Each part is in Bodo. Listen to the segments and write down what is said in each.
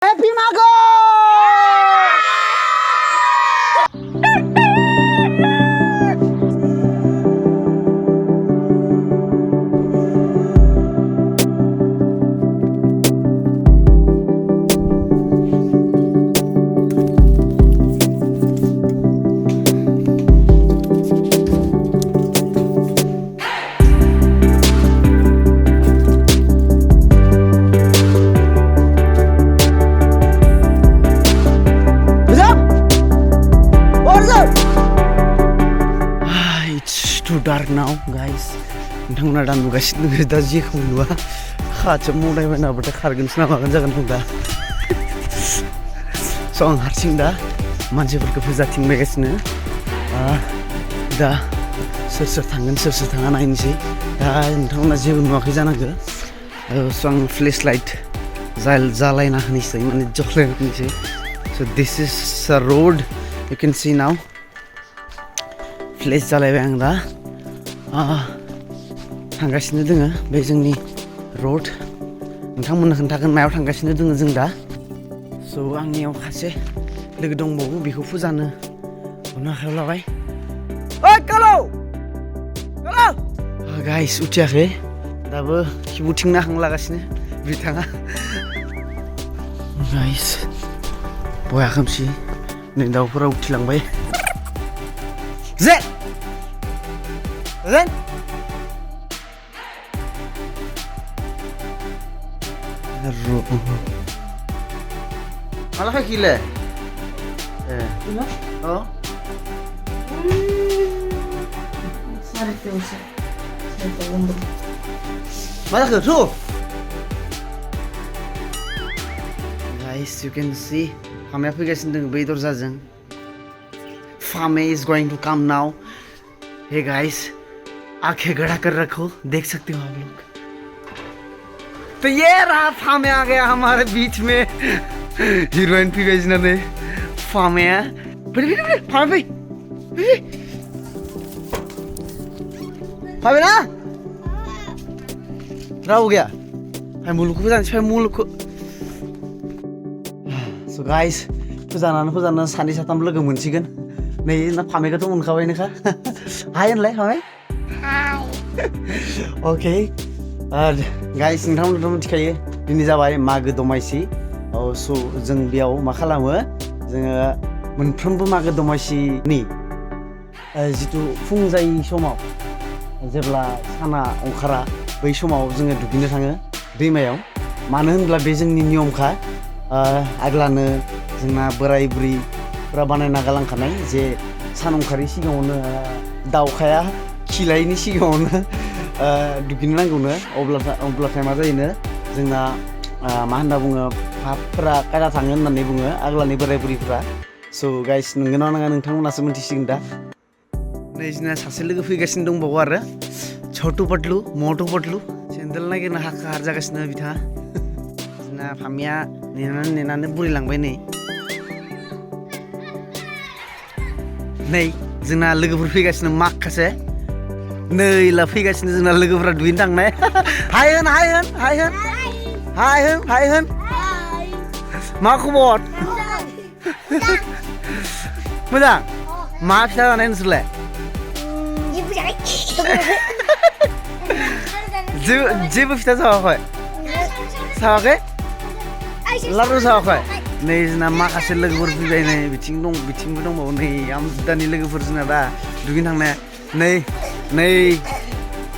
Happy Mago! Too dark now, guys. नोंथांमोना दा नुगासिनो दङ दा जेखौ नुवा खाथियाव मदायबाय नाबाथाय खारगोनसो ना मागोन जागोन दं दा स' आं हारसिं दा मानसिफोरखौ फोजाथिंबायगासिनो दा सोर सोर थांगोन सोर सोर थाङा नायनोसै दा नोंथांमोना जेबो नुवाखै जानांगौ स' आं फ्लेश लाइट जालायना होनोसै माने जलायना होनोसै स' this is a road you can see now फ्लेश जालायबाय आं दा थांगासिनो दोङो बे जोंनि रोड नोंथांमोननो खोन्थागोन मायाव थांगासिनो दोङो जों दा स' आंनियाव सासे लोगो दंबावो बेखौ फुजानो हमनो आखायाव लाबाय ओइ कालो गाइस उथियाखै दाबो खिबुथिंनो हांलागासिनो बिथाङा गाइस बया खोमसि नै दाउफोरा उथिलांबाय Zen! Zen! Malah kayak gila. Oh. Malah ke tuh. Guys, you can see. Kami apa guys dengan bedor zazeng. Fame is going to come now. Hey guys, आंखें गड़ा कर रखो देख सकते हो आप लोग तो ये रहा फामे आ गया हमारे बीच में हीरोइन भी भेजना ने फामे है फामे फामे ना रहा हो गया है मुल्क को जाने चाहिए मुल्क को so guys फुजाना सानी साथाम लोगो मोनसिगोन नै ना फामेखौथ' मोनखाबाय नोखा हाय होनलाय फामे हाय अके गाइस नोंथांमोनथ' मिथिखायो दिनै जाबाय मागो दमासि स' जों बेयाव मा खालामो जोङो मोनफ्रोमबो मागो दमासिनि जिथु फुं जायै समाव जेब्ला साना ओंखारा बै समाव जोङो दुगैनो थाङो दैमायाव मानो होनब्ला बे जोंनि नियमखा आगलानो जोंना बोराय बुरैफोरा बानायना गालांखानाय जे सान ओंखारै सिगाङावनो दाउखाया खिलायनि सिगाङावनो दुगैनो नांगौनो अब्लाथाय मा जायोनो जोंना मा होनना बुङो पापफोरा कायदा थाङो होननानै बुङो आगलानि बोराय बुरैफोरा स' गाइस नंगौना नङा नोंथांमोनासो मिथिसिगोन दा नै जोंना सासे लोगो फैगासिनो दंबावो आरो छोटु पटलु मोटु पटलु सेन्देल नागिरनो हाखार जागासिनो बिथाङा जोंना फामिया नेनानै बुरैलांबाय नै जोंना लोगोफोर फैगासिनो माखासे नै ला फैगासिनो जोंना लोगोफोरा दुगैनो थांनाय हाय होन मा खबर मोजां मा फिथा जानाय नोंसोरलाय जेबो फिथा सावाखै लारु सावाखै नै जोंना माखासे लोगोफोर फैबाय नै बिथिंबो दंबावो नै आमदानि लोगोफोर जोंना दा दुगैनो थांनाया नै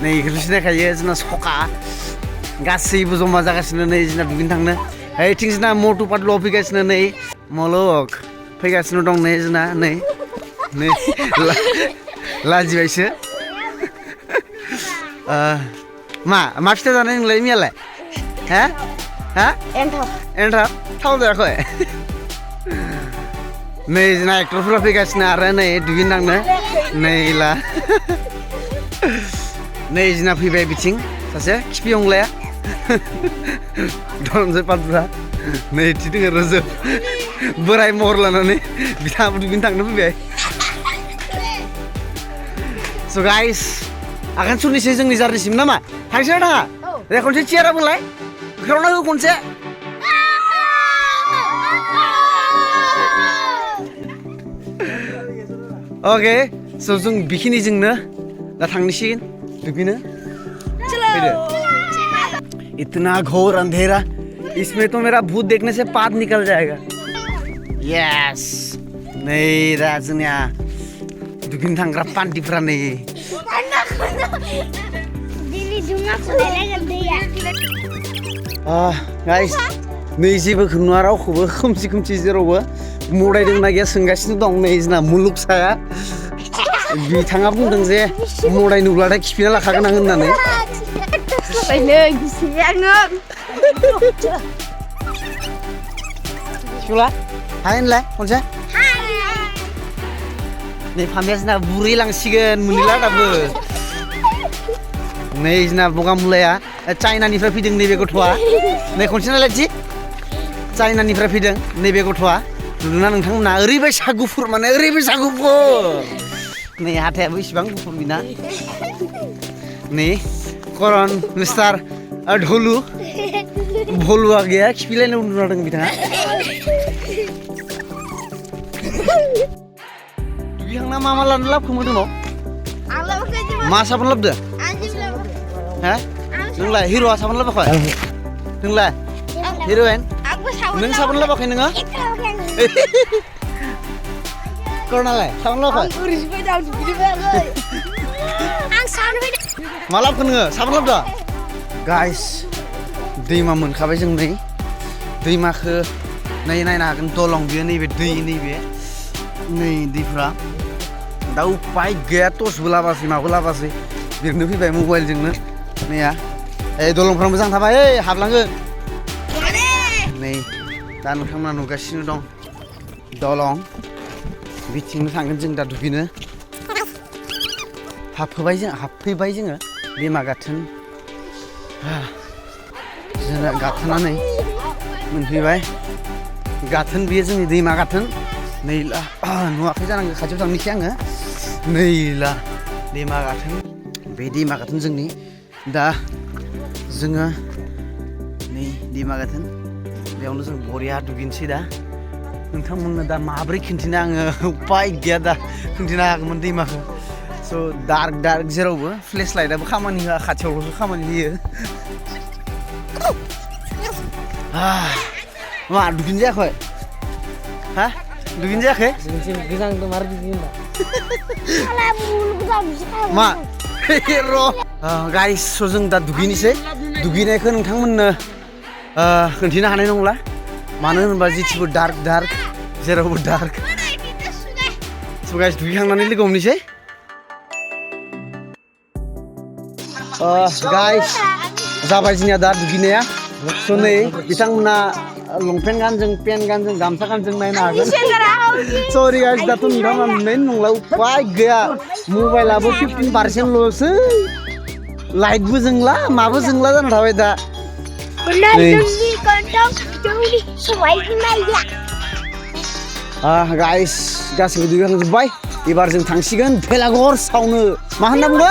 बेखौथ' सिनायखायो जोंना सखा गासैबो जमा जागासिनो नै जोंना दुगैनो थांनो ओइथिं जोंना मटु पाटलुआव फैगासिनो नै मलक फैगासिनो दं नै जोंना नै लाजिबायसो मा फिथा जानाय नोंलाय मियालाय हा एन्थाब थाव जायाखै नै जोंना एक्टरफोरा फैगासिनो आरो नै दुगैनो थांनो नै जोंना फैबाय बिथिं सासे खिफि अंलाया धनन्जय पाटलुआ नै इथि दोङो रोजोब बोराय महर लानानै बिथाङाबो दुगैनो थांनो फैबाय स' गाइस आगान सुरनोसै जोंनि जार्निसिम नामा थांसै ना थाङा दे खनसे चियारा बुंलाय होख्रावना हो खनसे ओके सो जों बेखिनिजोंनो दा थांनोसिगोन दुगैनो फैदो इतना घोर अंधेरा इसमें तो मेरा भूत देखने से पाद निकल जाएगा यस नै दा जोंनिया दुगैनो थांग्रा पान्टिफ्रा नै गाइस नै जेबो नुवा रावखौबो खोमसि खोमसि जेरावबो मदायदों ना गैया सोंगासिनो दं नै जोंना मुलुग साया बिथाङा बुंदों जे मदाय नुब्लाथाय खिफिना लाखागोन आं होननानै सिउला हाय होनलाय खनसे नै फामिया जोंना बुरै लांसिगोन मोनला दाबो नै जोंना बगा मुलाया चाइनानिफ्राय फैदों नैबे गथ'आ नै खनसे नालाय चाइनानिफ्राय फैदों नैबे गथ'आ नुदोंना नोंथांमोना ओरैबायसा गुफुर माने ओरैबायसा गुफुर नै हाथायाबो इसिबां गुफुर बिना नै करन मिस्टार ढोलु भलुआ गैया खिफिलायनो उन्दुना दं बिथाङा दुगैखांना मा मा लानो लाबोखोमोन उनाव मा साबोन लाबोदो हा नोंलाय हिर'आ साबोन लाबोखाय नोंलाय हिर'इन नों साबोन लाबोखाय नोङो करनालाय साबोन लाबोखाय मा लाबोखो नोङो साबोन लाबोदो गाइस दैमा मोनखाबाय जों नै दैमाखौ नै नायनो हागोन दलं बियो नैबे दै नैबे नै दैफ्रा दा उपाय गैया टर्चबो लाबासै माबो लाबासै बिरनो फैबाय मबाइलजोंनो नैया दलंफ्रा मोजां थाबाय हाबलाङो नै दा नोंथांमोना नुगासिनो दं दलं बिथिंनो थांगोन जों दा दुगैनो हाबफैबाय जोङो दैमा गाथोन जोंना गाथोनानै मोनफैबाय गाथोन बियो जोंनि दैमा गाथोन नैला नुवाखै जानांगौ खाथियाव थांनोसै आङो नैला दैमा गाथोन बे दैमा गाथोन जोंनि दा जोङो नै दैमा गाथोन बेयावनो जों बरिया दुगैनोसै दा नोंथांमोननो दा माब्रै खिन्थिनो आङो उपाय गैया दा खिन्थिनो हागौमोन दैमाखौ स' डार्क जेरावबो फ्लेश लाइटआबो खामानि होआ खाथियावल'सो खामानि होयो मा दुगैनो जायाखै हा दुगैनो जायाखै मा र' गाइस स' जों दा दुगैनोसै दुगैनायखौ नोंथांमोननो खिन्थिनो हानाय नंला मानो होनोबा जेथिबो डार्क जेरावबो डार्क स' गाइस दुगैखांनानै लोगो हमनोसै गाइस जाबाय जोंनिया दा दुगैनाया स' नै बिथांमोना लंपेन्ट गानजों पेन्ट गानजों गामसा गानजों नायनो हागोन सरि गाइस दाथ' नोंथांमोना नुनाय नंला उपाय गैया मबाइलाबो 15%ल'सै लाइटबो जोंला माबो जोंला जाना थाबाय दा गाइस गासिबो दुगैखांजोब्बाय एबार जों थांसिगोन भेलाघर सावनो मा होनना बुङो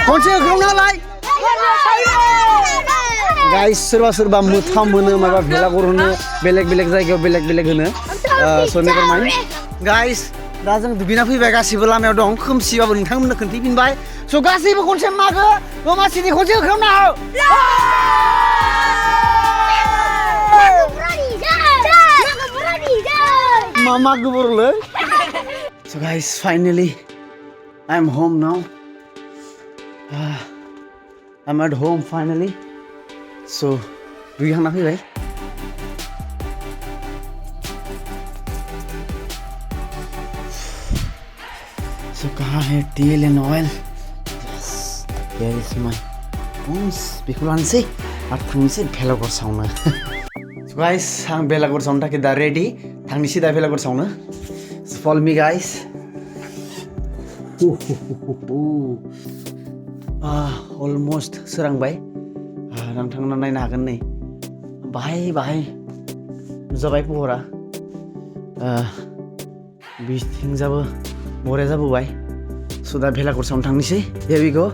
खनसे होख्रावनालाय गाइस सोरबा मोथाम होनो माबा भेलाघर होनो बेलेग जायगायाव बेलेग होनो स' नेभार माइन्ड गाइस दा जों दुगैना फैबाय गासिबो लामायाव दं खोमसिबाबो नोंथांमोननो खोन्थाफिनबाय स' गासैबो खनसे मागो दमासिनि खनसे होख्रावना मा मागो बर'लै स' guys finally I am home now I'm at home finally so दुगैखांना फैबाय so कहाँ है तेल and oil yes here is my bones बेखौ लानोसै आरो थांनोसै भेलाघर सावनो so guys आं भेलाघर सावनो थाखाय दा रेडि थांनोसै दा भेलाघर सावनो so follow me guys almost सोरांबाय नोंथांमोना नायनो हागोन नै बाहाय जाबाय पहरा बिथिंजाबो बरिया जाबोबाय स' दा भेलाघर सावनो थांनोसै here we go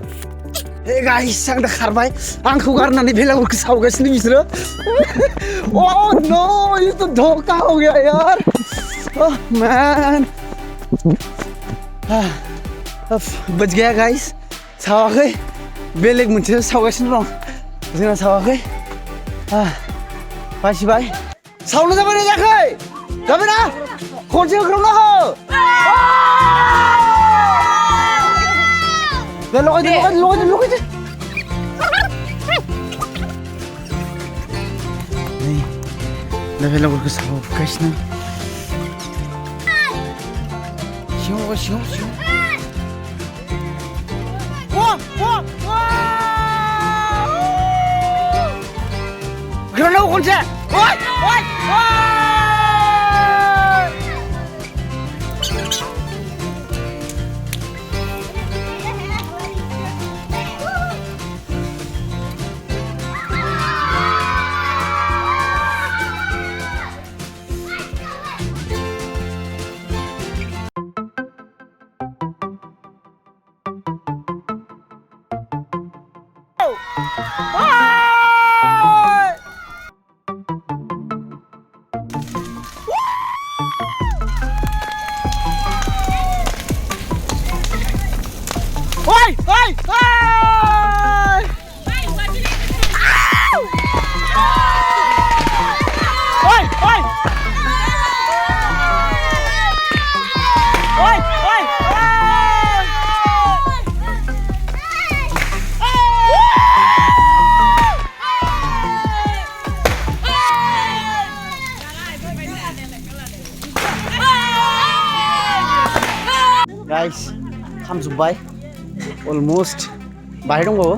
hey guys आं दा खारबाय आंखौ गारनानै भेलाघरखौ सावगासिनो बिसोरो oh no ये तो धोखा हो गया यार oh man बच गया गाइस सावाखै बेलेग मोनसे सावगासिनो दं जोंना सावाखै बासिबाय सावनो जाबाय ना जायाखै जाबाय ना खनसे होख्रावना हो दे लगायदो नै दा बेलागुरखौ सावगासिनो सिङाव Granau konse. Oi. Guys, खामजोब्बाय almost बाहाय दंबावो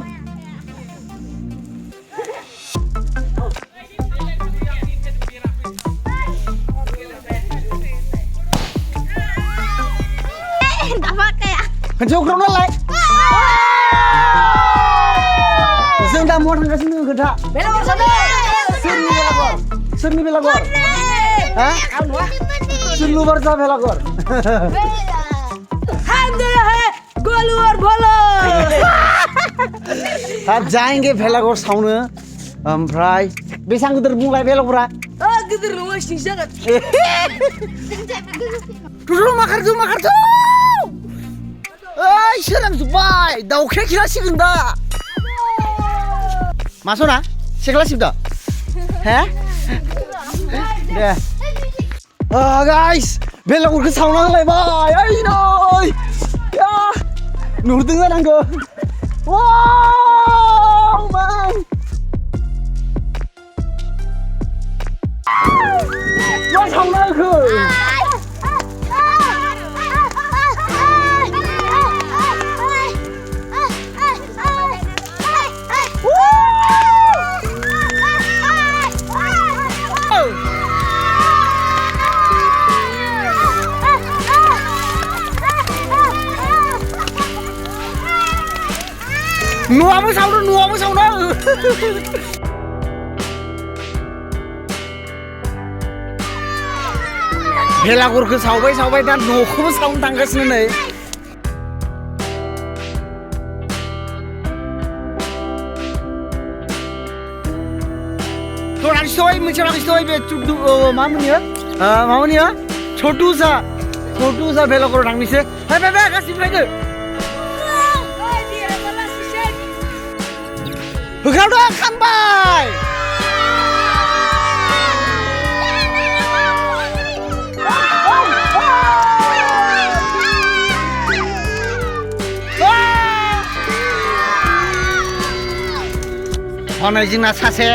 खनसे होख्रावनालाय जों दा महा थांगासिनो खोथा सोरनि बेलागुर हा सोरलुबार जा बेलागुर अब जाएंगे भेलागुर सावनो ओमफ्राय बेसां गिदिर बुंलाय भेलागुरा गिदिर नङा सिं जागोन दुरु माखारजो ओइ सोरांजोब्बाय दाउखाया खिलासिगोन दा मासना सेख्लासिबदा हे दे गाइस भेलागुरखौ सावना होलायबाय ओइ नै नुदों जानांगौ वाव मान मा सावना होखो Nuamu sauna. भेलागुरखौ सावबाय दा न'खौबो सावनो थांगासिनो नै मोनसे राखिसोय बे मा मोनियो छोटुसा भेलागुराव थांनिसै फै गासिबो फैदो होख्रावदो खामबाय हनै जोंना सासे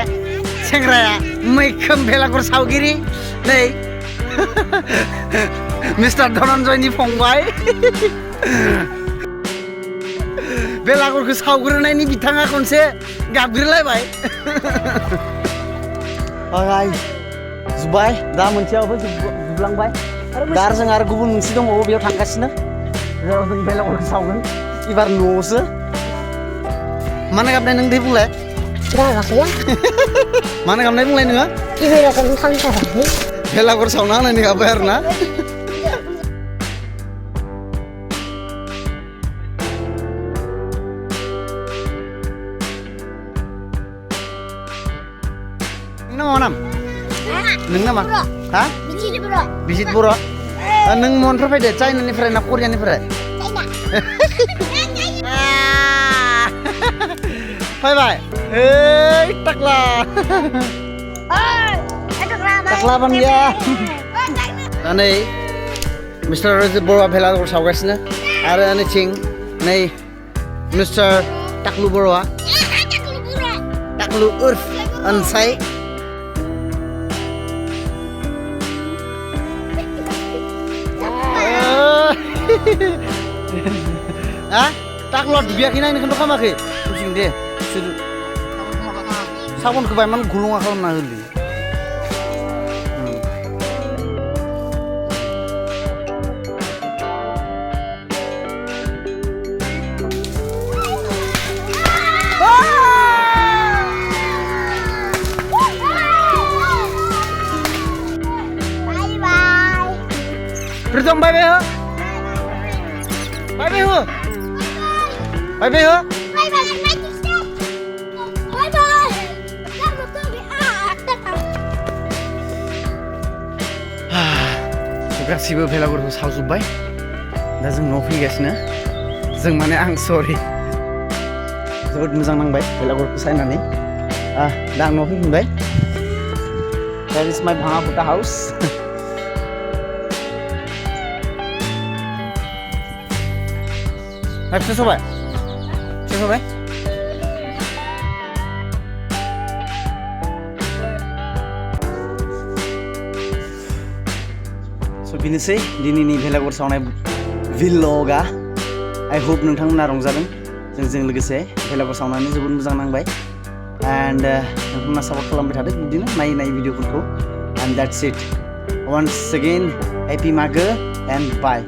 सेंग्राया मैखोम भेलागुर सावगिरि नै मिस्टार धनन्जयनि फंबाय भेलागुरखौ सावग्रोनायनि बिथाङा खनसे गाबग्रोलायबाय जोब्बाय दा मोनसेयावबो जोबलांबाय दा जों आरो गुबुन मोनसे दंबावो बेयाव थांगासिनो जेराव जों भेलागुरखौ सावगोन एबार न'आवसो मानो गाबनाय नों दे बुंलाय मानो गाबनाय बुंलाय नोङो भेलागुर सावना होनायनि गाबबाय आरोना नोंना मा नाम? नोंना मा? हा? बिजित बर'। नों मनफ्राय फैदो चाइनानिफ्राय ना करियानिफ्राय फैबाय ओइ टाकला टाकला बान गैया दा नै मिस्टार रजित बरुवा भेलाघर सावगासिनो आरो नैथिं नै मिस्टार टाकलु बरुवा टाकलु उर्फ अनसाय टाकला दुबियाखैना इनिखौथ' खामाखै बुजिं दे साबनखौ बायमान गुलुङा खालामना होलै Pritam bye bye ho. Bye bye ho. Bye bye ho. Bye bye. Bye bye. गासिबो भेलाघरखौ सावजोब्बाय दा जों न'आव फैगासिनो जों माने आं सरि जोबोद मोजां नांबाय भेलाघरखौ सायनानै दा आं न'आव फैफिनबाय That is my भाङापुटा हाउस फिथा सबाय स' बेनोसै दिनैनि भेलाघर सावनाय vlog-आ I hope नोंथांमोना रंजादों जोंजों लोगोसे भेलाघर सावनानै जोबोद मोजां नांबाय and नोंथांमोना सापर्ट खालामबाय थादों बिदिनो नायै भिडिअफोरखौ and that's it once again happy Maagw and bye